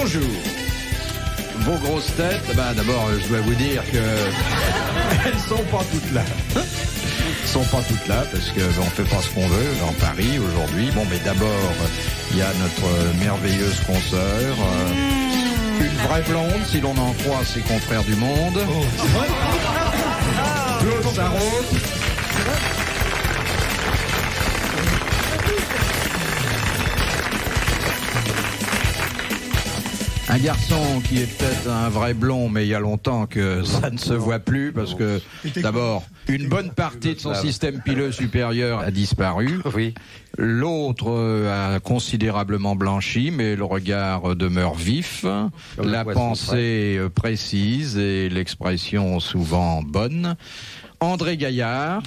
Bonjour. Vos grosses têtes, d'abord, je dois vous dire que elles sont pas toutes là. Elles sont pas toutes là parce qu'on fait pas ce qu'on veut dans Paris aujourd'hui. Bon, mais d'abord, il y a notre merveilleuse consoeur, une vraie blonde, si l'on en croit ses confrères du Monde. Claude Sarraute. Un garçon qui est peut-être un vrai blond, mais il y a longtemps que ça ne se voit plus, parce que, d'abord, une bonne partie de son système pileux supérieur a disparu. Oui. L'autre a considérablement blanchi, mais le regard demeure vif, la pensée précise et l'expression souvent bonne. André Gaillard.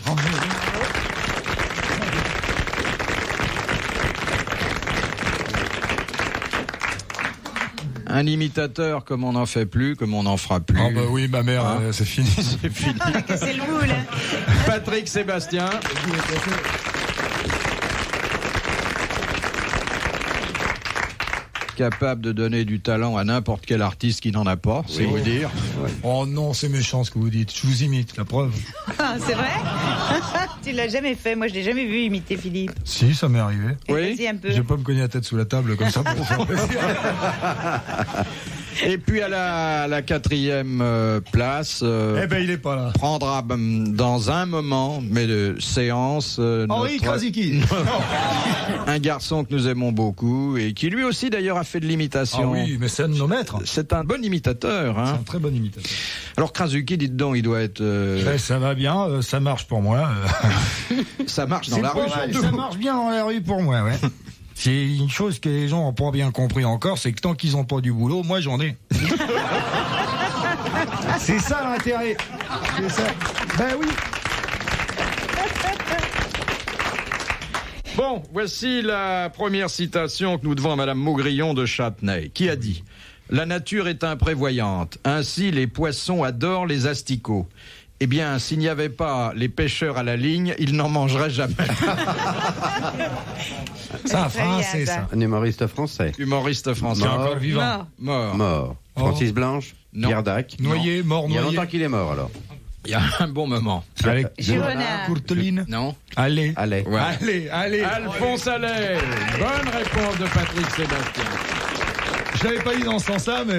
Un imitateur comme on n'en fait plus, comme on n'en fera plus. Ah bah oui, ma mère, c'est fini. C'est fini. C'est le moule. Patrick Sébastien. Capable de donner du talent à n'importe quel artiste qui n'en a pas, c'est vous dire. Oh non, c'est méchant ce que vous dites. Je vous imite, la preuve. Ah, c'est vrai? Tu l'as jamais fait. Moi, je l'ai jamais vu imiter Philippe. Si, ça m'est arrivé. Oui. Vas-y un peu. Je vais pas me cogner la tête sous la table comme ça pour faire plaisir. Et puis à la quatrième place, Eh ben, il est pas là. prendra dans un moment, mais de séance, Henri Krasicki. un garçon que nous aimons beaucoup et qui lui aussi d'ailleurs a fait de Ah l'imitation. oui, mais c'est un de nos maîtres. C'est un bon imitateur. C'est Hein. un très bon imitateur. Alors Krasuki, dites donc, il doit être... Ben, ça va bien, ça marche pour moi. Ça marche dans la rue surtout. Ça marche bien dans la rue pour moi, ouais. C'est une chose que les gens n'ont pas bien compris encore, c'est que tant qu'ils n'ont pas du boulot, moi j'en ai. C'est ça l'intérêt. C'est ça. Ben oui. Bon, voici la première citation que nous devons à Madame Maugrillon de Châtenay, qui a dit « La nature est imprévoyante, ainsi les poissons adorent les asticots. Eh bien, s'il n'y avait pas les pêcheurs à la ligne, ils n'en mangeraient jamais. » C'est un français, ça. Un humoriste français. Humoriste français. Mort. Encore vivant. Mort. Mort. Oh. Francis Blanche. Non. Pierre Dac. Noyé, mort, Il y a noyé. longtemps qu'il est mort alors. Il y a un bon moment. Avec Girona. Courteline. Non. Allez. Allez. Ouais. Allez. Alphonse Allais. Bonne réponse de Patrick Sébastien. Je l'avais pas dit dans ce sens-là, mais...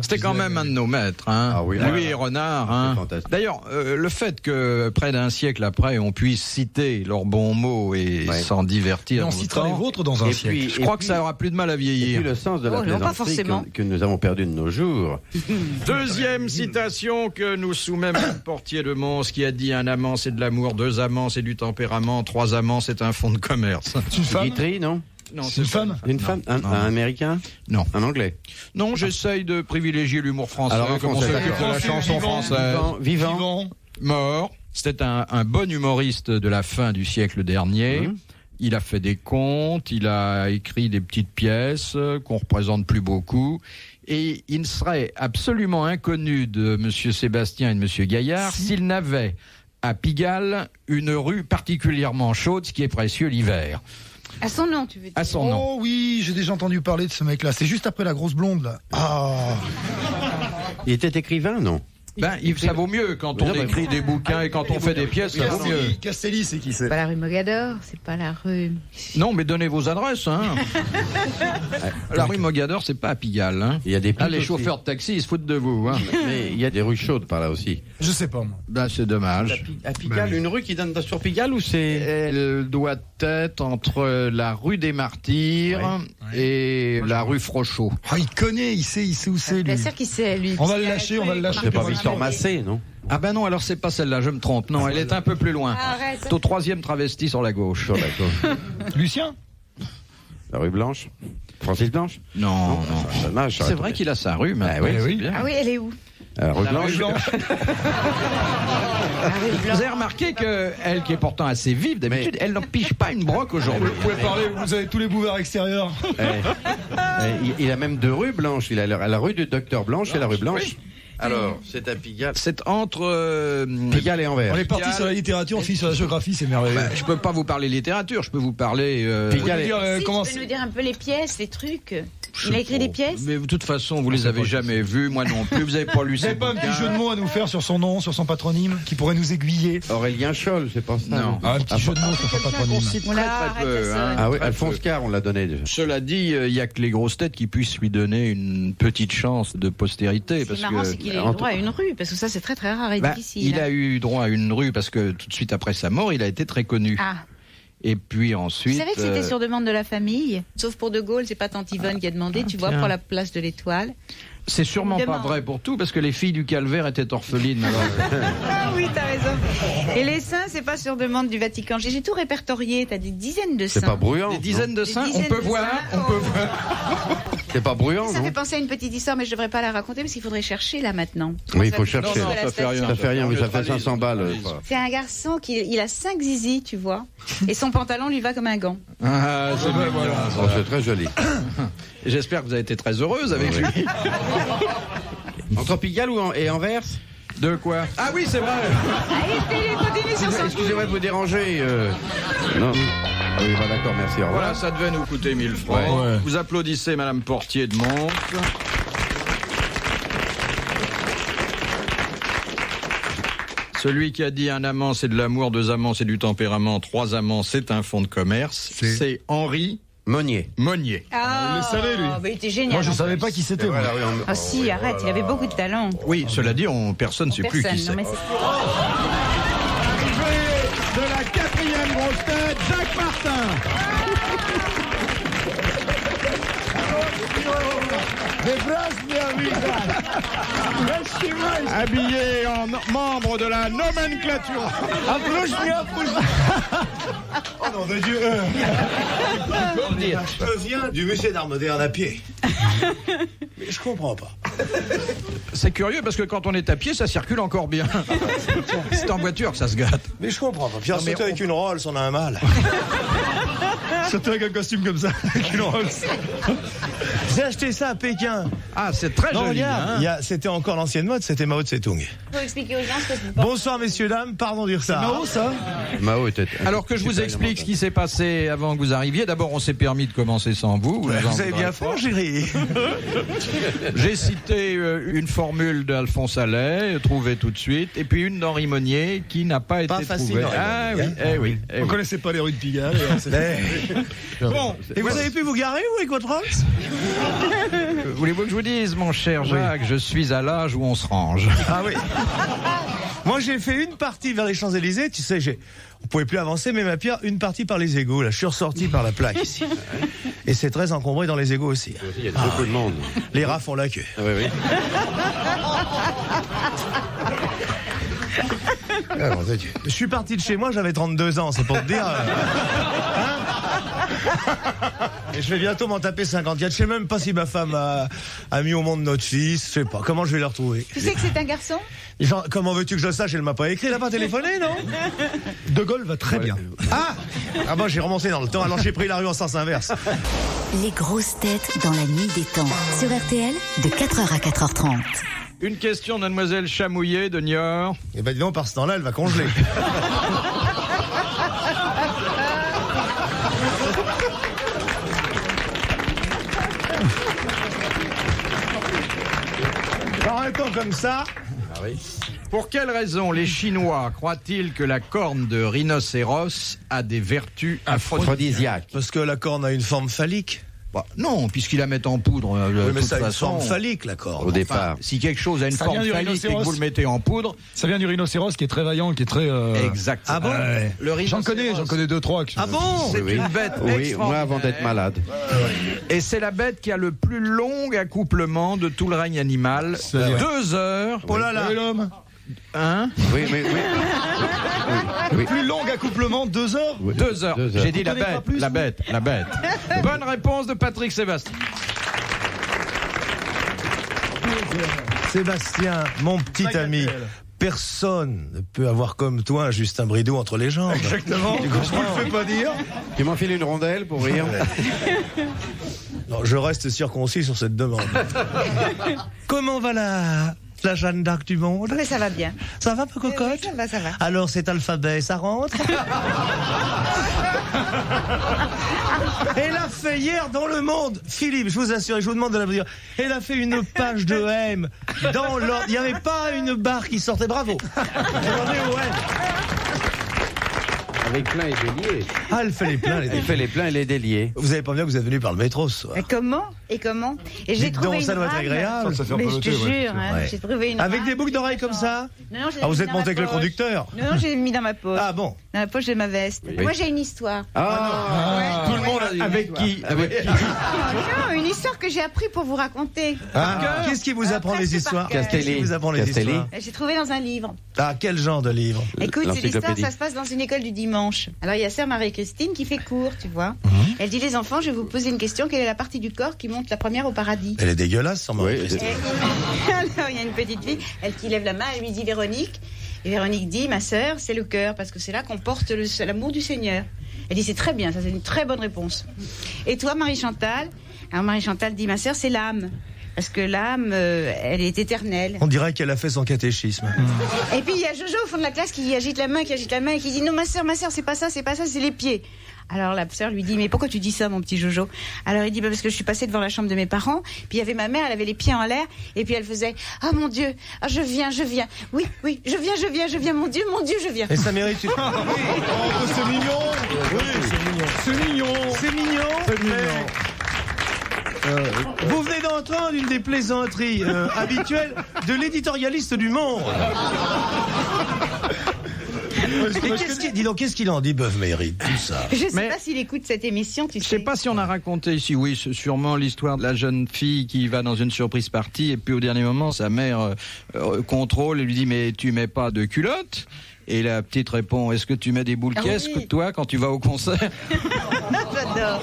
C'était quand même un de nos maîtres, hein. Ah oui, Lui voilà. et Renard, hein. C'est fantastique. D'ailleurs, le fait que près d'un siècle après, on puisse citer leurs bons mots et Ouais. s'en divertir on citera les autant, vôtres dans un Et siècle. puis- je crois que ça aura plus de mal à Et vieillir. puis le sens de la Oh non, pas plaisanterie forcément. que nous avons perdu de nos jours. Deuxième citation que nous soumet Mme Portier de Mons, qui a dit « Un amant, c'est de l'amour, deux amants, c'est du tempérament, trois amants, c'est un fonds de commerce. C'est une femme. Guitry, non? Non, C'est une femme. Une femme? Un américain? Non. Un anglais? Non, j'essaye de privilégier l'humour français, Alors, en comme on français, s'occupe de la d'accord. chanson Vivant, française. Vivant? Mort. C'était un bon humoriste de la fin du siècle dernier. Mmh. Il a fait des contes, il a écrit des petites pièces qu'on représente plus beaucoup. Et il ne serait absolument inconnu de M. Sébastien et de M. Gaillard s'il n'avait à Pigalle une rue particulièrement chaude, ce qui est précieux l'hiver. À son nom, tu veux dire. À son nom. Oh oui, j'ai déjà entendu parler de ce mec-là. C'est juste après la grosse blonde, là. Ah. Il était écrivain, non? Ça vaut mieux quand on écrit des bouquins et quand on fait des pièces, ça vaut mieux. Castelli, c'est qui c'est? C'est pas la rue Mogador, c'est pas la rue. Non, mais donnez vos adresses, hein. La rue Mogador, c'est pas à Pigalle, hein. Il y a des Ah, les aussi. chauffeurs de taxi, ils se foutent de vous, hein. Mais il y a des rues chaudes par là aussi. Je sais pas, moi. C'est dommage. À Pigalle, une rue qui donne sur Pigalle ou c'est... Elle doit être entre la rue des Martyrs et la rue Frochot. Ah, il connaît, il sait où c'est, Bien lui. sûr qu'il sait, lui. On va le lâcher, on va le lâcher. C'est pas pour Victor Massé, non? Ah ben non, alors c'est pas celle-là, je me trompe. Non, elle est un peu plus loin. Arrête. C'est au troisième travesti sur la gauche. Sur la gauche. Lucien. La rue Blanche? Francis Blanche? Non, non. Ça marche, C'est vrai qu'il a sa rue, mais oui, oui. bien. Ah oui, elle est où? La rue La Blanche? rue Blanche. La rue Vous Blanche. avez remarqué qu'elle, qui est pourtant assez vive d'habitude, elle n'en piche pas une broque aujourd'hui. Vous pouvez parler, vous avez tous les boulevards extérieurs. Il a même deux rues blanches. Il a la rue du Docteur Blanche et la rue Blanche. Oui. Alors, c'est à Pigalle. C'est entre... Pigalle et Anvers. On est parti sur la littérature, on finit sur la géographie, c'est merveilleux. je peux pas vous parler littérature, je peux vous parler... Pigalle Vous et... dire, Si, comment tu peux nous dire un peu les pièces, les trucs. Il a écrit des pièces? Mais de toute façon, vous les avez jamais vus, moi non plus. Vous n'avez pas lu Vous n'avez ces pas un bouquins. petit jeu de mots à nous faire sur son nom, sur son patronyme, qui pourrait nous aiguiller? Aurélien Scholl, c'est pas ça. Non. Un petit jeu de mots sur son patronyme. Cite Oula, très arrête peu, ça. hein. Ah oui, Très Alphonse peu. Carr, on l'a donné déjà. Cela dit, il n'y a que les grosses têtes qui puissent lui donner une petite chance de postérité. C'est Parce marrant, que, c'est qu'il ait eu droit à une rue, parce que ça, c'est très très rare et bah, difficile. il a eu droit à une rue parce que tout de suite après sa mort, il a été très connu. Ah, Et puis vous ensuite. savez que c'était sur demande de la famille? Sauf pour De Gaulle, c'est pas tante Yvonne qui a demandé, tu vois, tiens. pour la place de l'Étoile. C'est sûrement pas Demande. vrai pour tout parce que les filles du calvaire étaient orphelines. Alors, Ah oui, t'as raison. Et les saints, c'est pas sur demande du Vatican. J'ai tout répertorié, t'as des dizaines de saints. C'est pas bruyant. des dizaines de Des saints, on dizaines peut de voir, saints, on oh. peut voir. C'est pas bruyant, Ça non? fait penser à une petite histoire, mais je devrais pas la raconter parce qu'il faudrait chercher là maintenant. Oui, il faut Ça va chercher. plus Non, de la ça fait rien. station. Ça fait rien, oui, ça fait Neutralise, 500 balles. neutralise. C'est un garçon il a 5 zizi, tu vois, et son pantalon lui va comme un gant. Ah, c'est bien, Oh, ça. c'est très joli. Et j'espère que vous avez été très heureuse avec lui. Entre Pigalle et Anvers? De quoi? Ah oui, c'est vrai. Allez, continue sur son Excusez-moi de vous déranger. Non. Ah oui, bah d'accord, merci, au revoir. Voilà, ça devait nous coûter 1000 francs. Ouais. Vous applaudissez Madame Portier de Mons. Celui qui a dit un amant c'est de l'amour, deux amants c'est du tempérament, trois amants c'est un fonds de commerce, c'est Henri Monnier. Monnier. Ah, Il le savait, lui. bah, il était génial. Moi, je en savais plus. pas qui c'était. moi. Voilà, oui, Ah si, arrête, il avait beaucoup de talent. Oui, cela dit, personne ne sait plus qui Personne, c'est. non mais c'est... De la quatrième grosse tête, Jacques Martin. Habillé en membre de la nomenclature. Oh non, de Dieu. Je viens du musée d'art moderne à pied. Mais je comprends pas. C'est curieux parce que quand on est à pied, ça circule encore bien. C'est en voiture que ça se gâte. Mais je comprends pas. Puis Non, mais surtout avec une Rolls, on a un mal. Surtout avec un costume comme ça, avec une Rolls. J'ai acheté ça à Pékin. Ah, c'est très Non, joli. regarde, Hein. c'était encore l'ancienne mode, c'était Mao Tse-tung. Faut expliquer aux gens ce que c'est. Bonsoir messieurs, dames, pardon du retard. Mao, ça? Mao était. Alors que je vous explique ce qui s'est passé avant que vous arriviez. D'abord, on s'est permis de commencer sans vous. Vous avez bien fait, chérie. J'ai cité une formule d'Alphonse Allais, trouvée tout de suite, et puis une d'Henri Monnier qui n'a pas été facile, trouvée. Henri Ah oui, Monnier, eh oui. eh On oui. connaissait pas les rues de Pigalle. Bon, Et vous avez pu vous garer, vous, avec votre Rolls? voulez-vous que je vous dise, mon cher Jacques, je suis à l'âge où on se range. Ah oui. Moi, j'ai fait une partie vers les Champs-Élysées, tu sais, on pouvait plus avancer, mais ma pierre, une partie par les égouts, là. Je suis ressorti par la plaque, ici. Et c'est très encombré dans les égouts aussi. Il y a beaucoup de monde. Les rats font la queue. Ah, oui, oui. Ah, mon Dieu. Je suis parti de chez moi, j'avais 32 ans, c'est pour te dire. Hein? Et je vais bientôt m'en taper 54. Je sais même pas si ma femme a mis au monde notre fils. Je sais pas. Comment je vais le retrouver? Tu sais que c'est un garçon? Genre, comment veux-tu que je le sache? Elle m'a pas écrit, elle a pas téléphoné, non? De Gaulle va très bien. Ah! Ah bon, j'ai remonté dans le temps, alors j'ai pris la rue en sens inverse. Les grosses têtes dans la nuit des temps. Sur RTL, de 4h à 4h30. Une question de Mademoiselle Chamouillet de Niort. Et ben dis donc, par ce temps-là, elle va congeler. Arrêtons comme ça. Pour quelle raison les Chinois croient-ils que la corne de rhinocéros a des vertus Aphrodisiaque. Parce que la corne a une forme phallique. Bah, non, puisqu'ils la mettent en poudre. De Oui, mais toute ça a une façon, forme phallique, la corne. Au départ. si quelque chose a une Ça forme vient du phallique et que rhinocéros. vous le mettez en poudre, Ça vient du rhinocéros qui est très vaillant, qui est très. exact. Ah bon? Ouais. Le J'en rhinocéros. connais deux, trois. Ah bon? C'est Oui, oui. une bête Oui, moi avant d'être malade. Et c'est la bête qui a le plus long accouplement de tout le règne animal. C'est-à-dire 2 heures. Oh là là. Et l'homme. Hein Oui, mais oui. Oui. Plus long accouplement, 2 heures. 2 heures. 2 heures. J'ai dit la connaissez pas bête, plus, la vous bête, la bête. Bonne réponse de Patrick Sébastien. Sébastien, mon petit ami, personne ne peut avoir comme toi un Justin Bridoux entre les jambes. Exactement. Tu comprends? Je le fais pas dire. Tu m'enfiles une rondelle pour rire. Non, je reste circoncis sur cette demande. Comment va la Jeanne d'Arc du monde? Mais ça va bien. Ça va, peu cocotte? Ça va, ça va. Alors cet alphabet, ça rentre? Et là, qu'a fait hier dans Le Monde Philippe, je vous assure, je vous demande de la dire. Elle a fait une page de M dans l'ordre. Il n'y avait pas une barre qui sortait. Bravo. Demandez au M. Avec plein et déliés. Ah, elle fait les pleins. Elle fait les pleins et les déliés. Vous avez pas bien que vous êtes venu par le métro ce soir. Et comment Et j'ai Dites trouvé donc, ça une doit être rame. agréable. Ça fait un Mais peu je te noter, ouais. jure, hein, Ouais. j'ai trouvé une Avec rame. des boucles d'oreilles comme ça. Non, je l'ai Ah, vous mis êtes dans monté ma avec le poche. conducteur. Non, j'ai mis dans ma poche. Ah bon. Dans la poche de ma veste. Moi, j'ai une histoire. Ah, tout le monde a dit. Avec qui Non, une histoire que j'ai appris pour vous raconter. Ah, qu'est-ce qui vous apprend les presque histoires par cœur. Qu'est-ce qui vous apprend les Castelli. histoires J'ai trouvé dans un livre. Ah, quel genre de livre? Écoute, c'est l'histoire, L'encyclopédie. ça se passe dans une école du dimanche. Alors, il y a sœur Marie-Christine qui fait cours, tu vois. Elle dit, les enfants, je vais vous poser une question. Quelle est la partie du corps qui monte la première au paradis? Elle est dégueulasse, sans Oui, Christine. Alors, il y a une petite fille, elle qui lève la main, elle lui dit Véronique. Et Véronique dit, ma sœur, c'est le cœur, parce que c'est là qu'on porte l'amour du Seigneur. Elle dit, c'est très bien, ça c'est une très bonne réponse. Et toi, Marie-Chantal? Alors, Marie-Chantal dit, ma sœur, c'est l'âme. Parce que l'âme, elle est éternelle. On dirait qu'elle a fait son catéchisme. Et puis, il y a Jojo au fond de la classe qui agite la main, et qui dit, non, ma sœur, c'est pas ça, c'est les pieds. Alors la sœur lui dit, mais pourquoi tu dis ça, mon petit Jojo? Alors il dit, parce que je suis passée devant la chambre de mes parents, puis il y avait ma mère, elle avait les pieds en l'air, et puis elle faisait, ah mon Dieu, ah, je viens, oui, je viens, mon Dieu, je viens. Et ça mérite une... Ah, oui. Oh, c'est mignon. Oui, c'est mignon. C'est mignon. Vous venez d'entendre une des plaisanteries habituelles de l'éditorialiste du Monde. Et dis donc, qu'est-ce qu'il en dit, Beuve-Méry, tout ça? Je sais Mais- pas s'il écoute cette émission, tu Je sais. sais pas si on a raconté ici, oui, c'est sûrement l'histoire de la jeune fille qui va dans une surprise party et puis au dernier moment, sa mère contrôle et lui dit, mais tu mets pas de culotte? Et la petite répond, est-ce que tu mets des boules Ah caisses, oui. toi, quand tu vas au concert? J'adore.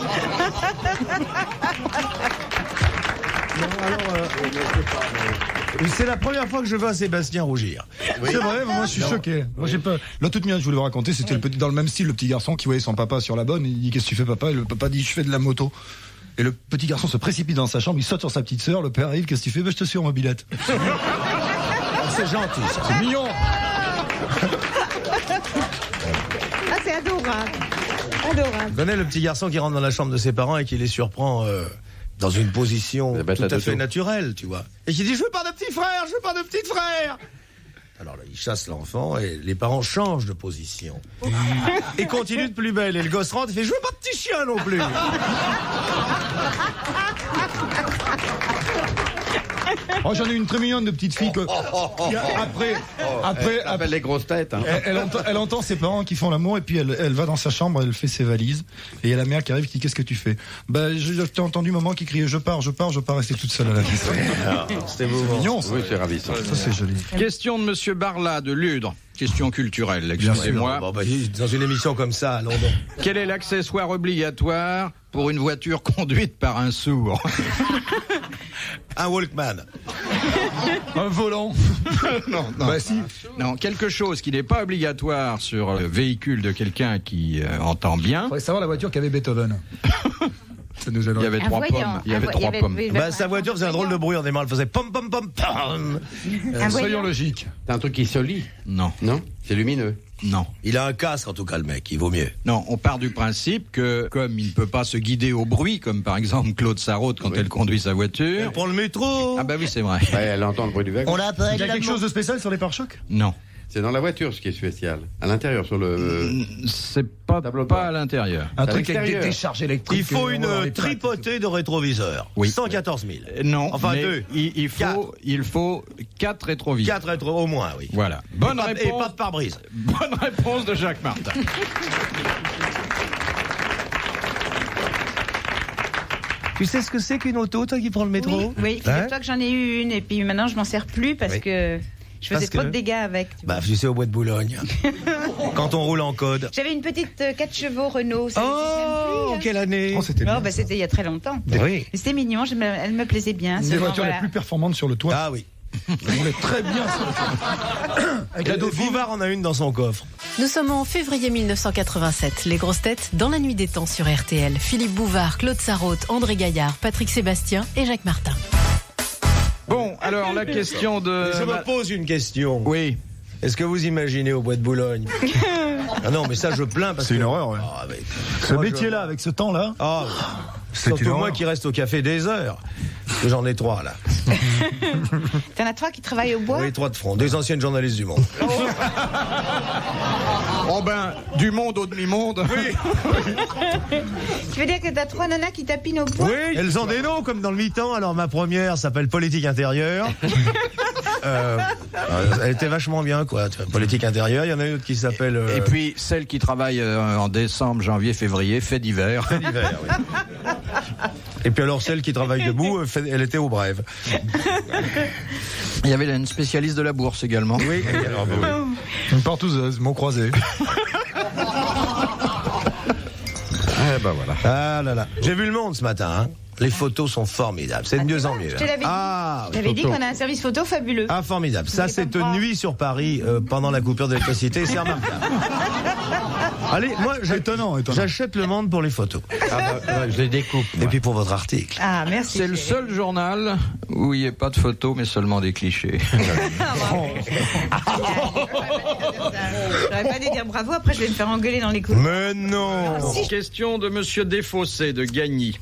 C'est la première fois que je vois Sébastien rougir. C'est vrai, moi je suis choqué. Moi j'ai pas. La toute mienne, je voulais vous raconter, c'était dans le même style, le petit garçon qui voyait son papa sur la bonne, et il dit qu'est-ce que tu fais papa? Et le papa dit je fais de la moto. Et le petit garçon se précipite dans sa chambre, il saute sur sa petite sœur, le père arrive, qu'est-ce que tu fais? Ben, je te suis en mobilette. C'est gentil, ça. C'est mignon. Ah, c'est adorable. Adorable. Vous connaissez le petit garçon qui rentre dans la chambre de ses parents et qui les surprend dans une position La bête tout à à fait dodo. naturelle, tu vois. Et qui dit, je veux pas de petit frère, je veux pas de petit frère. Alors là, il chasse l'enfant et les parents changent de position. Et continuent de plus belle. Et le gosse rentre et fait, je veux pas de petit chien non plus. Oh, j'en ai une très mignonne de petite fille que. Après, Appelle les grosses têtes. Hein. elle entend ses parents qui font l'amour et puis elle va dans sa chambre, elle fait ses valises et il y a la mère qui arrive qui dit qu'est-ce que tu fais? Ben je t'ai entendu maman qui criait je pars rester toute seule à la maison. C'était beau. Mignon ça. Oui, c'est ravissant. Ça c'est joli. Question de monsieur Barla de Ludre. Question culturelle, Bien sûr. excusez-moi. Bon, bah, dans une émission comme ça, à Londres. Quel est l'accessoire obligatoire pour une voiture conduite par un sourd? Un Walkman. Un volant. non. Bah si. Non, quelque chose qui n'est pas obligatoire sur le véhicule de quelqu'un qui entend bien. Faudrait savoir la voiture qu'avait Beethoven. Ça nous Il y aiderait. avait Un trois voyant. pommes. Il y avait trois pommes. Bah, sa voiture faisait un drôle de bruit en démarrant. Elle faisait pom pom pom pom. Un Soyons voyant. logiques. C'est un truc qui se lit. Non, Non? C'est lumineux. non. Il a un casque en tout cas, le mec. Il vaut mieux. Non, on part du principe que, comme il ne peut pas se guider au bruit, comme par exemple Claude Sarraute quand elle conduit sa voiture. Pour le métro. Ah bah oui, c'est vrai. Ouais, elle entend le bruit du wagon. Il y a quelque chose de spécial sur les pare-chocs? Non. C'est dans la voiture ce qui est spécial. À l'intérieur, sur le. C'est pas, Tableau de pas bord. à l'intérieur. Un À truc avec des l'extérieur. décharges électriques. Il faut une dans les plaques. tripotée de rétroviseurs. Oui. 114 000. Non, Enfin, mais deux. il faut 4 rétroviseurs. 4 rétro au moins, oui. Voilà. Bonne Et réponse. pas de pare-brise. Bonne réponse de Jacques Martin. Tu sais ce que c'est qu'une auto, toi qui prends le métro? Oui, figure-toi que j'en ai eu une et puis maintenant je m'en sers plus parce Oui. que je faisais Parce trop que- de dégâts avec. tu vois. Bah, tu sais, au bois de Boulogne. Quand on roule en code. J'avais une petite 4 chevaux Renault. Ça Oh, n'existe même plus, quelle année? Oh, c'était hein. bien. Non, bah, c'était il y a très longtemps. Oui. Mais c'était mignon, elle me plaisait bien. Une des seulement, voitures les voilà. plus performantes sur le toit. Ah oui. On roulait très bien sur le toit. Avec la Dauphine. Bouvard en a une dans son coffre. Nous sommes en février 1987. Les grosses têtes dans la nuit des temps sur RTL. Philippe Bouvard, Claude Sarraute, André Gaillard, Patrick Sébastien et Jacques Martin. Bon, alors la question de... Je me pose une question. Oui. Est-ce que vous imaginez au Bois de Boulogne? Ah non, mais ça, je plains parce que... C'est une horreur, ouais. Ah, mais... Ce métier-là, avec ce temps-là. Ah, c'est surtout une moi horreur. qui reste au café des heures. Parce que j'en ai 3, là. T'en as 3 qui travaillent au bois? Oui, 3 de front. 2 anciennes journalistes du Monde. Oh ben, du monde au demi-monde. Oui. Tu veux dire que t'as 3 nanas qui tapinent au bois? Oui, elles ont des noms comme dans le mi-temps. Alors ma première s'appelle Politique intérieure. Elle était vachement bien, quoi. Politique intérieure. Il y en a une autre qui s'appelle. Et puis celle qui travaille en décembre, janvier, février, fait d'hiver. Fait d'hiver, oui. Et puis alors celle qui travaille debout, elle était au Brève. Il y avait une spécialiste de la bourse également. Oui. Alors, oui. Une partouzeuse, mots croisés. Ben voilà. Ah là là. J'ai vu Le Monde ce matin. Hein. Les photos sont formidables. C'est de mieux en mieux. Je te l'avais dit. Ah, Je t'avais dit qu'on a un service photo fabuleux. ah, formidable. Ça, voulez pas cette me croire. nuit sur Paris, pendant la coupure d'électricité, c'est remarquable. Allez, moi, Étonnant. j'achète Le Monde pour les photos. Je les découpe. Et puis pour votre article. Ah, merci. C'est le chérie. seul journal où il n'y a pas de photos, mais seulement des clichés. J'aurais pas dû dire bravo, après je vais me faire engueuler dans les couloirs. Mais non. Question de Monsieur Desfossés de Gagny.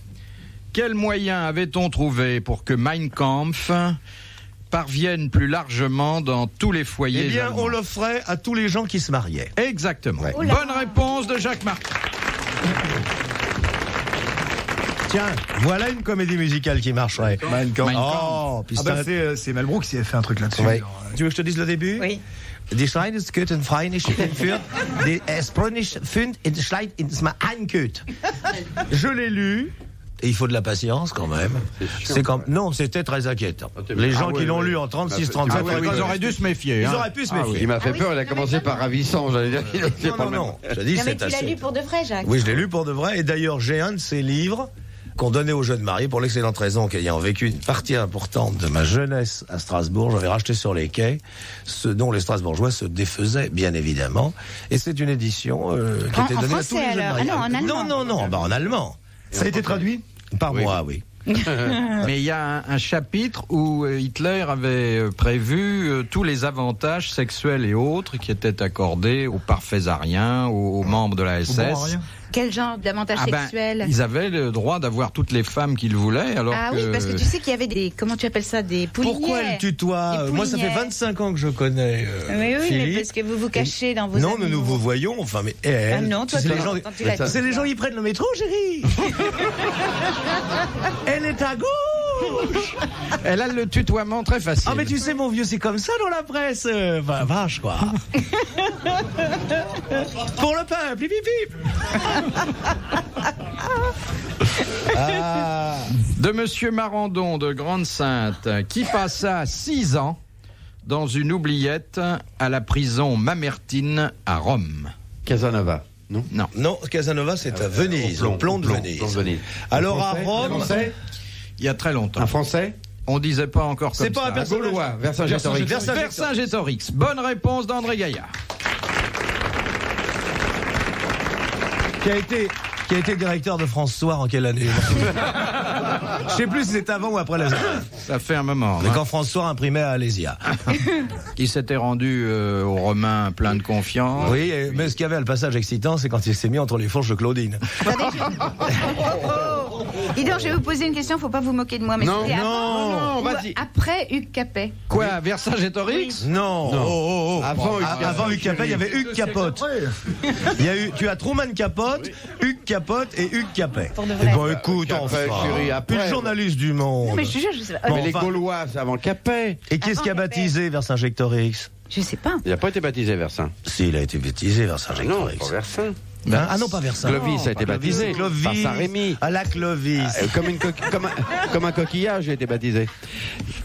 Quel moyen avait-on trouvé pour que Mein Kampf parvienne plus largement dans tous les foyers Eh bien, allemands? on l'offrait à tous les gens qui se mariaient. Exactement. Ouais. Oh là. Bonne réponse de Jacques Martin. Tiens, voilà une comédie musicale qui marcherait. Mein Kampf. Oh, puis Ah bah c'est Mel Brooks qui a fait un truc là-dessus. Ouais. Alors, Tu veux que je te dise le début? Oui. Die Schreinersköten freinisch für die Spronisch fund in Schleit ins Einkut. Je l'ai lu. Et il faut de la patience quand même. C'est comme non, c'était très inquiétant. Les gens qui l'ont lu en 36-37, Ils auraient dû se méfier. ils hein. auraient pu se méfier. Il m'a fait Ah oui, peur, il a c'est pas commencé mal. par ravissant, j'allais dire. C'est pas Non, le non, même. non. Je dis Non, mais c'est tu l'as assez. lu pour de vrai, Jacques. Oui, je l'ai lu pour de vrai. Et d'ailleurs, j'ai un de ces livres qu'on donnait aux jeunes mariés pour l'excellente raison qu'ayant vécu une partie importante de ma jeunesse à Strasbourg, j'avais racheté sur les quais ce dont les Strasbourgeois se défaisaient, bien évidemment. Et c'est une édition qui En- était en donnée à français, tous les jeunes alors. mariés. Ah non, en allemand. Non, en allemand. Ça a été traduit Par moi, oui. Mais il y a un chapitre où Hitler avait prévu tous les avantages sexuels et autres qui étaient accordés aux parfaits ariens, aux membres de la SS. Quel genre d'avantage sexuel? Ils avaient le droit d'avoir toutes les femmes qu'ils voulaient. Alors Ah oui, parce que tu sais qu'il y avait des... Comment tu appelles ça? Des poulinières. Pourquoi elle tutoie Des Moi, ça fait poulinières. 25 ans que je connais Oui, oui, mais Philippe. parce que vous vous cachez dans vos Non, amours. nous vous voyons, enfin, mais elle. Ah non, toi, c'est toi, les gens, quand tu l'as dit, c'est les toi. gens qui prennent le métro, chérie. Elle est à gauche. elle a le tutoiement très facile. Ah, mais tu sais, mon vieux, c'est comme ça dans la presse. Enfin, vache, quoi. Pour le peuple, hip, hip, hip. Ah. De Monsieur Marandon de Grande-Sainte, qui passa 6 ans dans une oubliette à la prison Mamertine à Rome. Casanova, non? Non. Non, Casanova, c'est à Venise, au plomb de Venise. Venise. Alors, à Un Rome. Français Il y a très longtemps. Un Français? On disait pas encore comme C'est pas ça. un personnage. Gaulois, Vercingétorix. Vercingétorix. Bonne réponse d'André Gaillard. Qui a été directeur de France Soir en quelle année? Je sais plus si c'est avant ou après la. Ça fait un moment. Mais hein. quand France Soir imprimait à Alésia. Il s'était rendu aux Romains plein de confiance. Oui, mais ce qu'il y avait le passage excitant, c'est quand il s'est mis entre les fourches de Claudine. Dis donc, je vais vous poser une question, faut pas vous moquer de moi. Mais Non, c'était non, avant ou vas-y. après Hugues Capet? Quoi, Vercingétorix? Non. Oh. Avant Hugues Capet, il y avait Hugues Capote. Il y a eu, tu as Truman Capote, Hugues Capote et Hugues Capet. Pour de Eh vrai. ben écoute, Capet, enfin, chérie, après. plus de journaliste du monde. Non, mais je te jure, je sais pas. Bon, Mais les enfin. Gaulois, c'est avant Capet. Et qui est-ce qui a Avant baptisé Vercingétorix? Je sais pas. Il n'a pas été baptisé Versin. Si, il a été baptisé Non, Vercingétorix. pas Versin. Hein? Ah non, pas Versin. Clovis a été baptisé Clovis. par Saint-Rémy. À la Clovis. Comme un coquillage, il a été baptisé.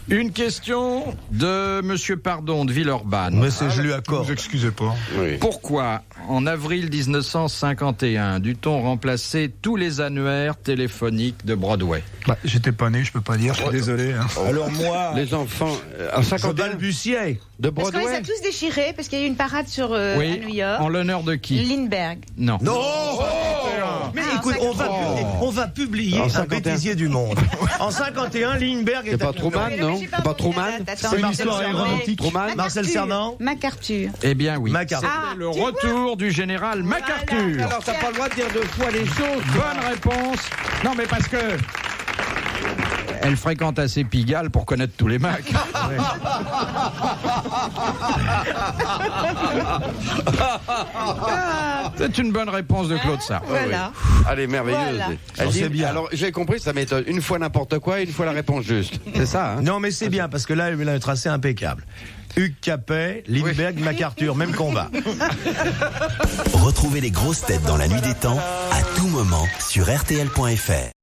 Une question de Monsieur Pardon de Villeurbanne. Mais c'est je lui accorde. Vous excusez pas. Oui. Pourquoi, en avril 1951, dut-on remplacer tous les annuaires téléphoniques de Broadway? Bah, j'étais pas né, je peux pas dire, je suis désolé. Hein. Alors moi, Les enfants, en je 51, balbutiais. De Parce qu'on les a Broadway. tous déchirés, parce qu'il y a eu une parade à New York. En l'honneur de qui? Lindbergh. Non. Non. Mais Ah, écoute, en on va publier En un 51. bêtisier du monde. En 51, Lindbergh est C'est pas à- Truman, Mais non j'ai C'est pas Truman C'est une histoire aéronautique. Truman Marcel Cernan. MacArthur. Eh bien oui. MacArthur. Ah, Le tu retour du général MacArthur. Alors t'as pas le droit de dire 2 fois les choses. Bonne réponse. Non, mais parce que elle fréquente assez Pigalle pour connaître tous les Macs. C'est une bonne réponse de Claude Sarraute. Voilà. Allez, merveilleuse. Voilà. Elle Non, dit- c'est bien. Alors j'ai compris, ça m'étonne. Une fois n'importe quoi, une fois la réponse juste. C'est ça, hein? Non, mais c'est bien, parce que là, il a un tracé impeccable. Hugues Capet, Lindbergh, MacArthur, même combat. Retrouvez les grosses têtes dans la nuit des temps à tout moment sur RTL.fr.